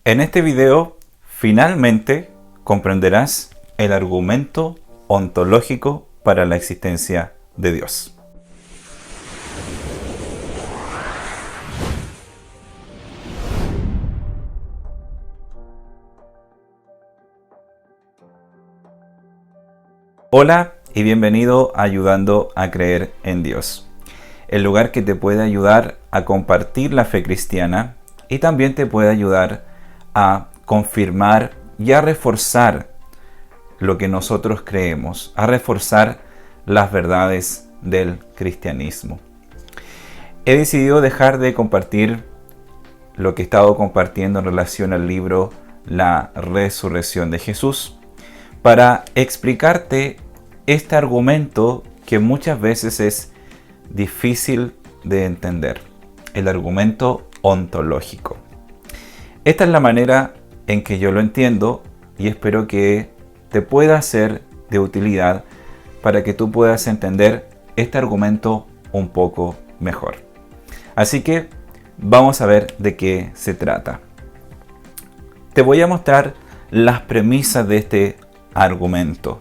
En este video, finalmente comprenderás el argumento ontológico para la existencia de Dios. Hola y bienvenido a Ayudando a Creer en Dios, el lugar que te puede ayudar a compartir la fe cristiana y también te puede ayudar a confirmar y a reforzar lo que nosotros creemos, a reforzar las verdades del cristianismo. He decidido dejar de compartir lo que he estado compartiendo en relación al libro La Resurrección de Jesús para explicarte este argumento que muchas veces es difícil de entender, el argumento ontológico. Esta es la manera en que yo lo entiendo y espero que te pueda ser de utilidad para que tú puedas entender este argumento un poco mejor. Así que vamos a ver de qué se trata. Te voy a mostrar las premisas de este argumento.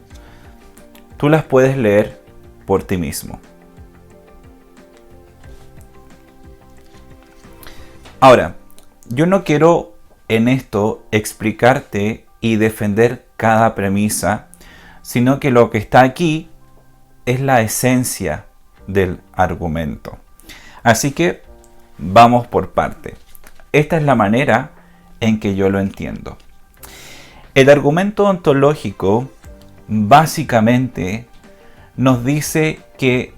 Tú las puedes leer por ti mismo. Ahora, yo no quiero en esto explicarte y defender cada premisa, sino que lo que está aquí es la esencia del argumento. Así que vamos por parte. Esta es la manera en que yo lo entiendo. El argumento ontológico básicamente nos dice que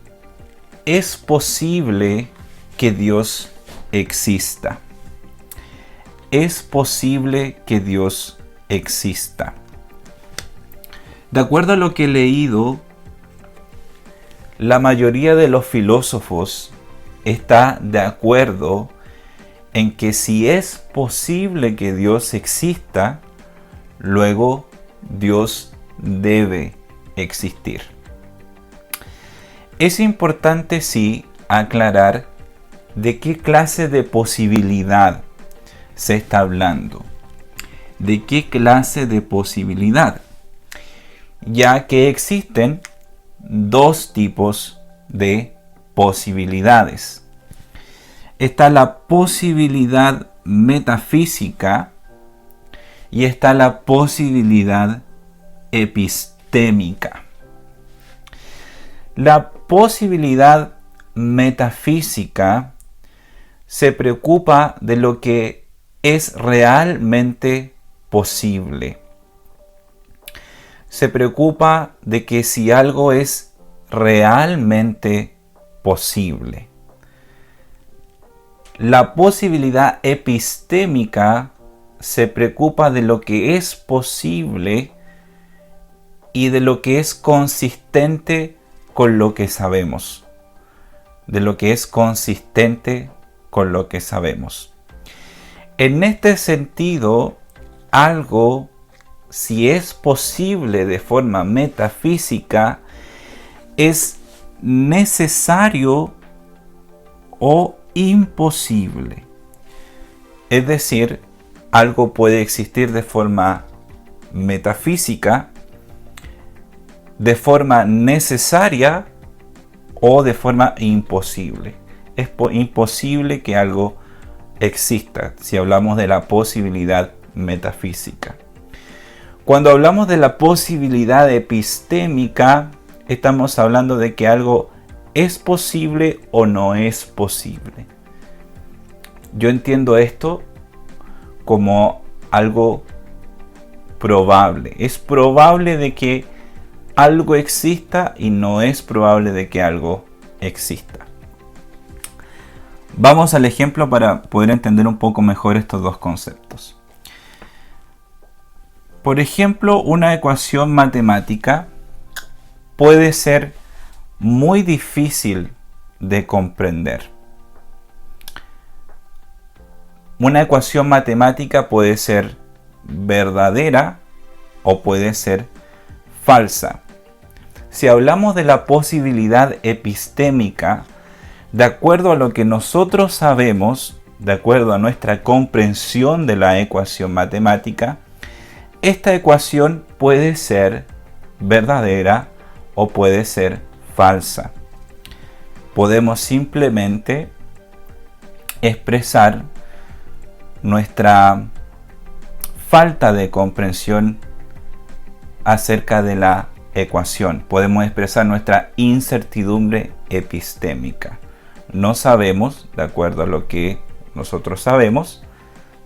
es posible que Dios exista. Es posible que Dios exista. De acuerdo a lo que he leído, la mayoría de los filósofos está de acuerdo en que si es posible que Dios exista, luego Dios debe existir. Es importante, sí, aclarar de qué clase de posibilidad se está hablando. ¿De qué clase de posibilidad? Ya que existen dos tipos de posibilidades. Está la posibilidad metafísica y está la posibilidad epistémica. La posibilidad metafísica se preocupa de lo que es realmente posible. Se preocupa de que si algo es realmente posible. La posibilidad epistémica se preocupa de lo que es posible y de lo que es consistente con lo que sabemos. De lo que es consistente con lo que sabemos. En este sentido, algo, si es posible de forma metafísica, es necesario o imposible. Es decir, algo puede existir de forma metafísica, de forma necesaria o de forma imposible. Es imposible que algo exista si hablamos de la posibilidad metafísica. Cuando hablamos de la posibilidad epistémica, estamos hablando de que algo es posible o no es posible. Yo entiendo esto como algo probable. Es probable de que algo exista y no es probable de que algo exista. Vamos al ejemplo para poder entender un poco mejor estos dos conceptos. Por ejemplo, una ecuación matemática puede ser muy difícil de comprender. Una ecuación matemática puede ser verdadera o puede ser falsa. Si hablamos de la posibilidad epistémica, de acuerdo a lo que nosotros sabemos, de acuerdo a nuestra comprensión de la ecuación matemática, esta ecuación puede ser verdadera o puede ser falsa. Podemos simplemente expresar nuestra falta de comprensión acerca de la ecuación. Podemos expresar nuestra incertidumbre epistémica. No sabemos, de acuerdo a lo que nosotros sabemos,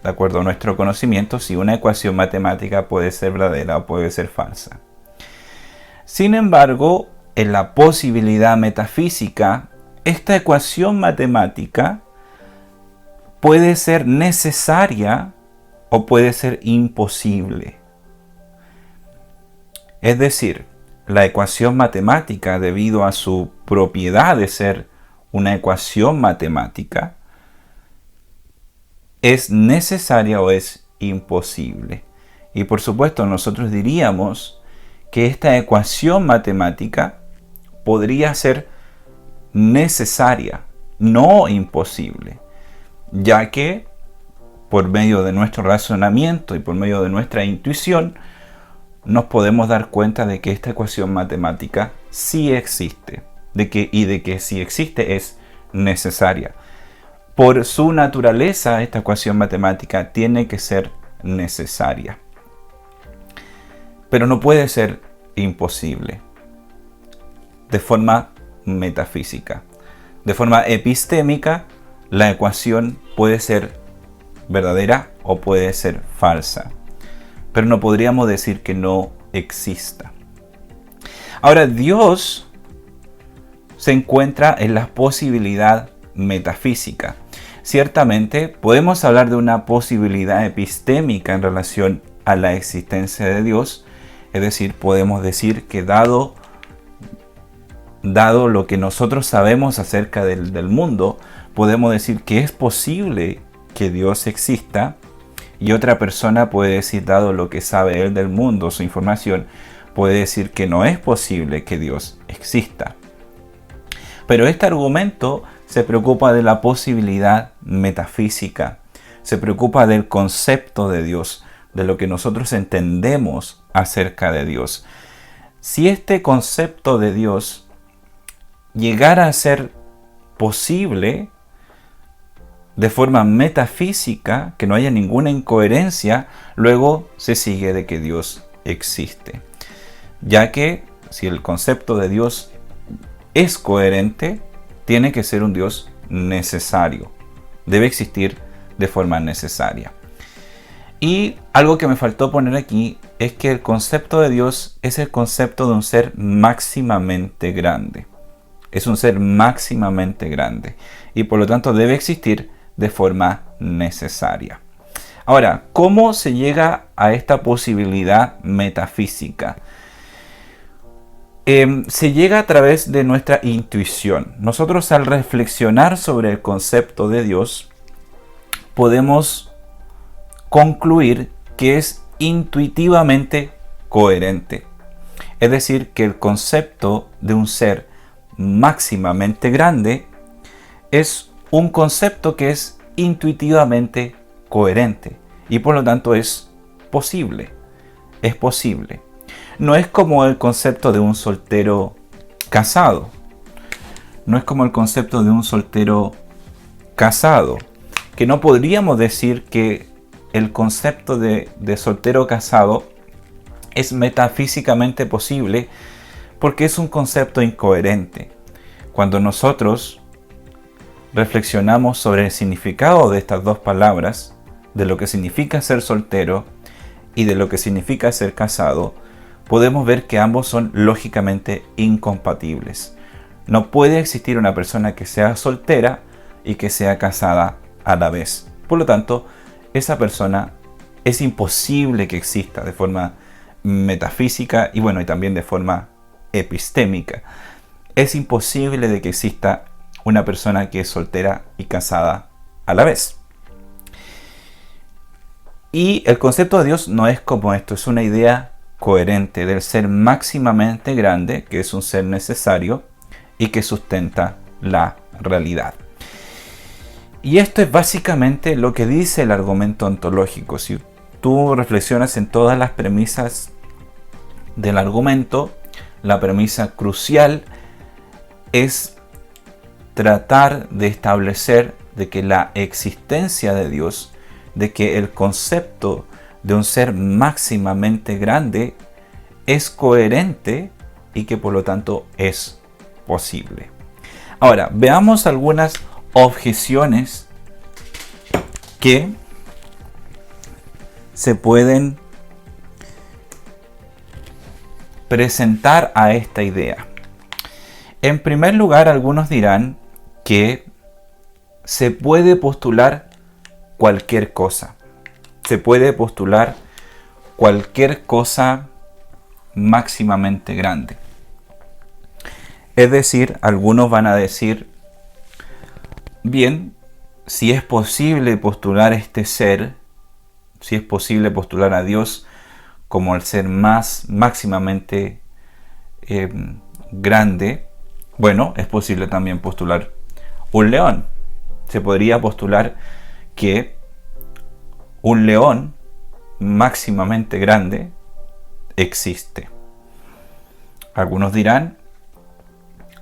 de acuerdo a nuestro conocimiento, si una ecuación matemática puede ser verdadera o puede ser falsa. Sin embargo, en la posibilidad metafísica, esta ecuación matemática puede ser necesaria o puede ser imposible. Es decir, la ecuación matemática, debido a su propiedad de ser una ecuación matemática, es necesaria o es imposible. Y por supuesto, nosotros diríamos que esta ecuación matemática podría ser necesaria, no imposible, ya que por medio de nuestro razonamiento y por medio de nuestra intuición nos podemos dar cuenta de que esta ecuación matemática sí existe, de que si existe es necesaria. Por su naturaleza, esta ecuación matemática tiene que ser necesaria, pero no puede ser imposible de forma metafísica. De forma epistémica, la ecuación puede ser verdadera o puede ser falsa, pero no podríamos decir que no exista. Ahora, Dios se encuentra en la posibilidad metafísica. Ciertamente, podemos hablar de una posibilidad epistémica en relación a la existencia de Dios, es decir, podemos decir que dado lo que nosotros sabemos acerca del mundo, podemos decir que es posible que Dios exista, y otra persona puede decir, dado lo que sabe él del mundo, su información, puede decir que no es posible que Dios exista. Pero este argumento se preocupa de la posibilidad metafísica, se preocupa del concepto de Dios, de lo que nosotros entendemos acerca de Dios. Si este concepto de Dios llegara a ser posible de forma metafísica, que no haya ninguna incoherencia, luego se sigue de que Dios existe. Ya que si el concepto de Dios es coherente, tiene que ser un Dios necesario. Debe existir de forma necesaria. Y algo que me faltó poner aquí es que el concepto de Dios es el concepto de un ser máximamente grande. Es un ser máximamente grande y por lo tanto debe existir de forma necesaria. Ahora, ¿cómo se llega a esta posibilidad metafísica? Se llega a través de nuestra intuición. Nosotros, al reflexionar sobre el concepto de Dios, podemos concluir que es intuitivamente coherente. Es decir, que el concepto de un ser máximamente grande es un concepto que es intuitivamente coherente y por lo tanto es posible. Es posible. No es como el concepto de un soltero casado. No es como el concepto de un soltero casado, que no podríamos decir que el concepto de soltero casado es metafísicamente posible, porque es un concepto incoherente. Cuando nosotros reflexionamos sobre el significado de estas dos palabras, de lo que significa ser soltero y de lo que significa ser casado, podemos ver que ambos son lógicamente incompatibles. No puede existir una persona que sea soltera y que sea casada a la vez. Por lo tanto, esa persona es imposible que exista de forma metafísica y también de forma epistémica. Es imposible de que exista una persona que es soltera y casada a la vez. Y el concepto de Dios no es como esto, es una idea coherente del ser máximamente grande, que es un ser necesario y que sustenta la realidad. Y esto es básicamente lo que dice el argumento ontológico. Si tú reflexionas en todas las premisas del argumento, la premisa crucial es tratar de establecer de que la existencia de Dios, de que el concepto de un ser máximamente grande es coherente y que por lo tanto es posible. Ahora, veamos algunas objeciones que se pueden presentar a esta idea. En primer lugar, algunos dirán que se puede postular cualquier cosa. Se puede postular cualquier cosa máximamente grande. Es decir, algunos van a decir, bien, si es posible postular este ser, si es posible postular a Dios como el ser más máximamente grande, bueno, es posible también postular un león. Se podría postular que un león máximamente grande existe. Algunos dirán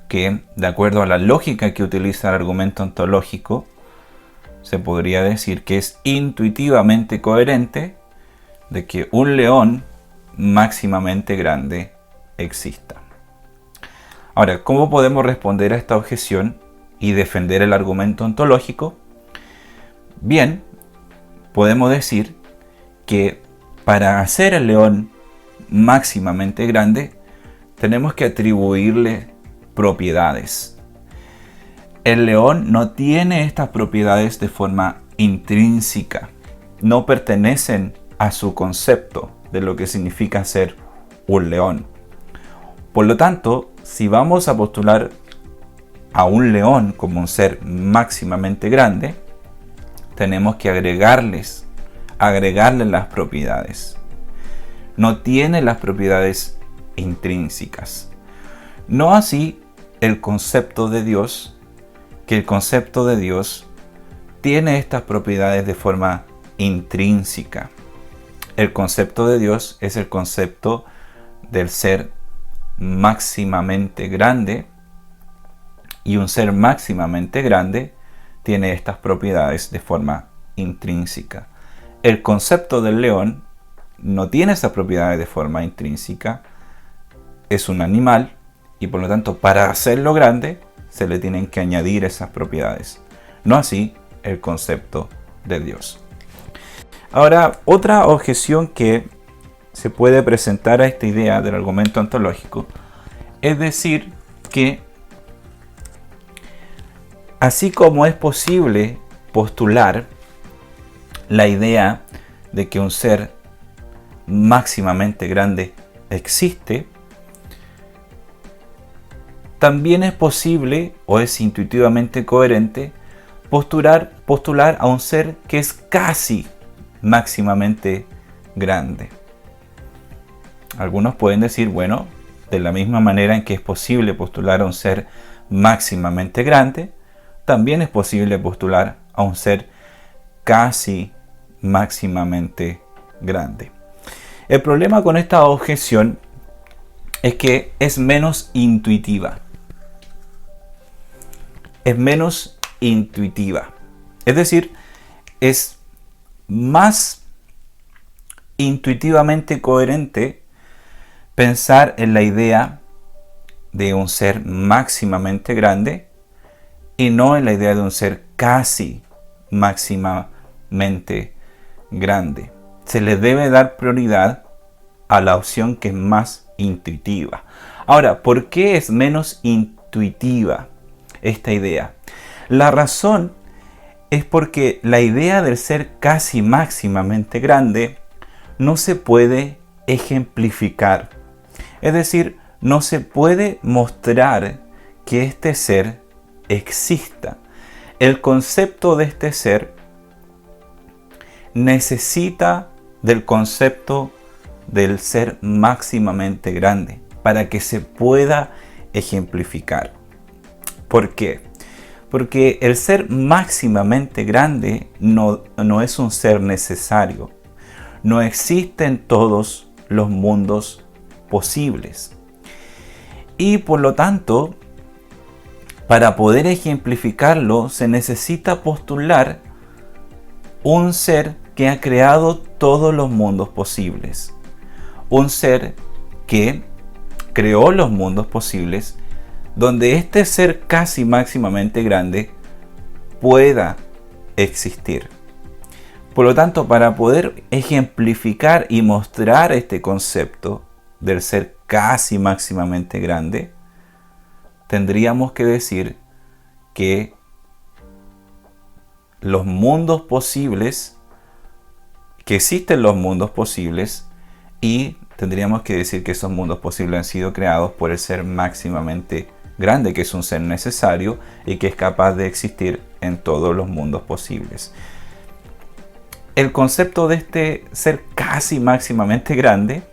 que, de acuerdo a la lógica que utiliza el argumento ontológico, se podría decir que es intuitivamente coherente de que un león máximamente grande exista. Ahora, ¿cómo podemos responder a esta objeción y defender el argumento ontológico? Bien, podemos decir que para hacer el león máximamente grande, tenemos que atribuirle propiedades. El león no tiene estas propiedades de forma intrínseca, no pertenecen a su concepto de lo que significa ser un león. Por lo tanto, si vamos a postular a un león como un ser máximamente grande, tenemos que agregarle las propiedades. No tiene las propiedades intrínsecas. No así el concepto de Dios, que el concepto de Dios tiene estas propiedades de forma intrínseca. El concepto de Dios es el concepto del ser máximamente grande, y un ser máximamente grande tiene estas propiedades de forma intrínseca. El concepto del león no tiene esas propiedades de forma intrínseca, es un animal y por lo tanto para hacerlo grande se le tienen que añadir esas propiedades. No así el concepto de Dios. Ahora, otra objeción que se puede presentar a esta idea del argumento ontológico es decir que así como es posible postular la idea de que un ser máximamente grande existe, también es posible o es intuitivamente coherente postular a un ser que es casi máximamente grande. Algunos pueden decir, bueno, de la misma manera en que es posible postular a un ser máximamente grande, también es posible postular a un ser casi máximamente grande. El problema con esta objeción es que es menos intuitiva. Es menos intuitiva. Es decir, es más intuitivamente coherente pensar en la idea de un ser máximamente grande y no en la idea de un ser casi máximamente grande. Se le debe dar prioridad a la opción que es más intuitiva. Ahora, ¿por qué es menos intuitiva esta idea? La razón es porque la idea del ser casi máximamente grande no se puede ejemplificar. Es decir, no se puede mostrar que este ser exista. El concepto de este ser necesita del concepto del ser máximamente grande para que se pueda ejemplificar. ¿Por qué? Porque el ser máximamente grande no es un ser necesario. No existen todos los mundos posibles. Y por lo tanto, para poder ejemplificarlo, se necesita postular un ser que ha creado todos los mundos posibles. Un ser que creó los mundos posibles, donde este ser casi máximamente grande pueda existir. Por lo tanto, para poder ejemplificar y mostrar este concepto del ser casi máximamente grande, tendríamos que decir que los mundos posibles, que existen los mundos posibles, y tendríamos que decir que esos mundos posibles han sido creados por el ser máximamente grande, que es un ser necesario y que es capaz de existir en todos los mundos posibles. El concepto de este ser casi máximamente grande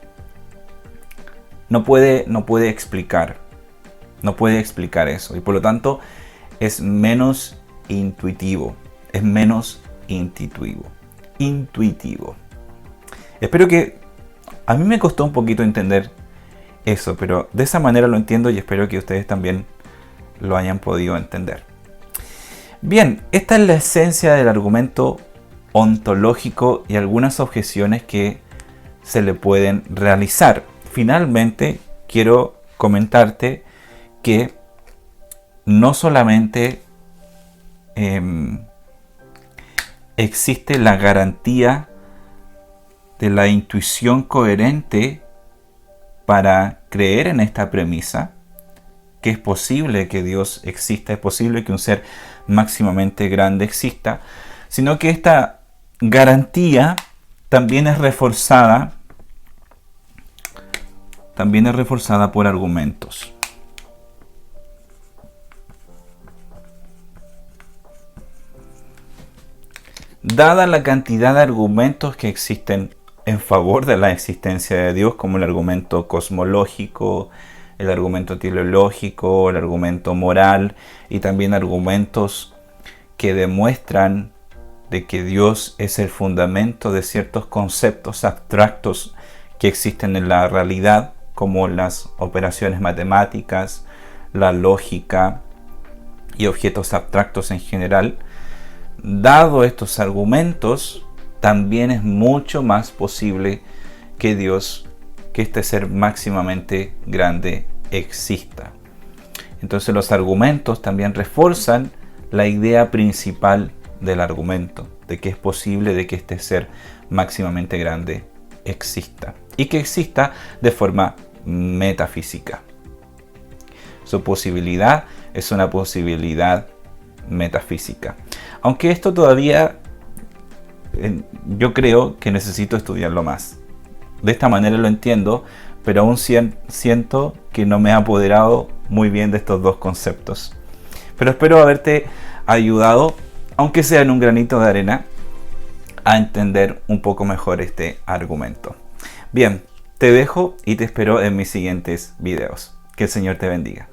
no puede explicar eso, y por lo tanto es menos intuitivo. Espero que a mí me costó un poquito entender eso, pero de esa manera lo entiendo y espero que ustedes también lo hayan podido entender. Bien, esta es la esencia del argumento ontológico y algunas objeciones que se le pueden realizar. Finalmente, quiero comentarte que no solamente existe la garantía de la intuición coherente para creer en esta premisa, que es posible que Dios exista, es posible que un ser máximamente grande exista, sino que esta garantía también es reforzada por argumentos. Dada la cantidad de argumentos que existen en favor de la existencia de Dios, como el argumento cosmológico, el argumento teleológico, el argumento moral, y también argumentos que demuestran de que Dios es el fundamento de ciertos conceptos abstractos que existen en la realidad, como las operaciones matemáticas, la lógica y objetos abstractos en general. Dado estos argumentos, también es mucho más posible que este ser máximamente grande exista. Entonces los argumentos también refuerzan la idea principal del argumento, de que es posible de que este ser máximamente grande exista, y que exista de forma metafísica. Su posibilidad es una posibilidad metafísica. Aunque esto todavía yo creo que necesito estudiarlo más. De esta manera lo entiendo, pero aún siento que no me he apoderado muy bien de estos dos conceptos. Pero espero haberte ayudado, aunque sea en un granito de arena, a entender un poco mejor este argumento. Bien, te dejo y te espero en mis siguientes videos. Que el Señor te bendiga.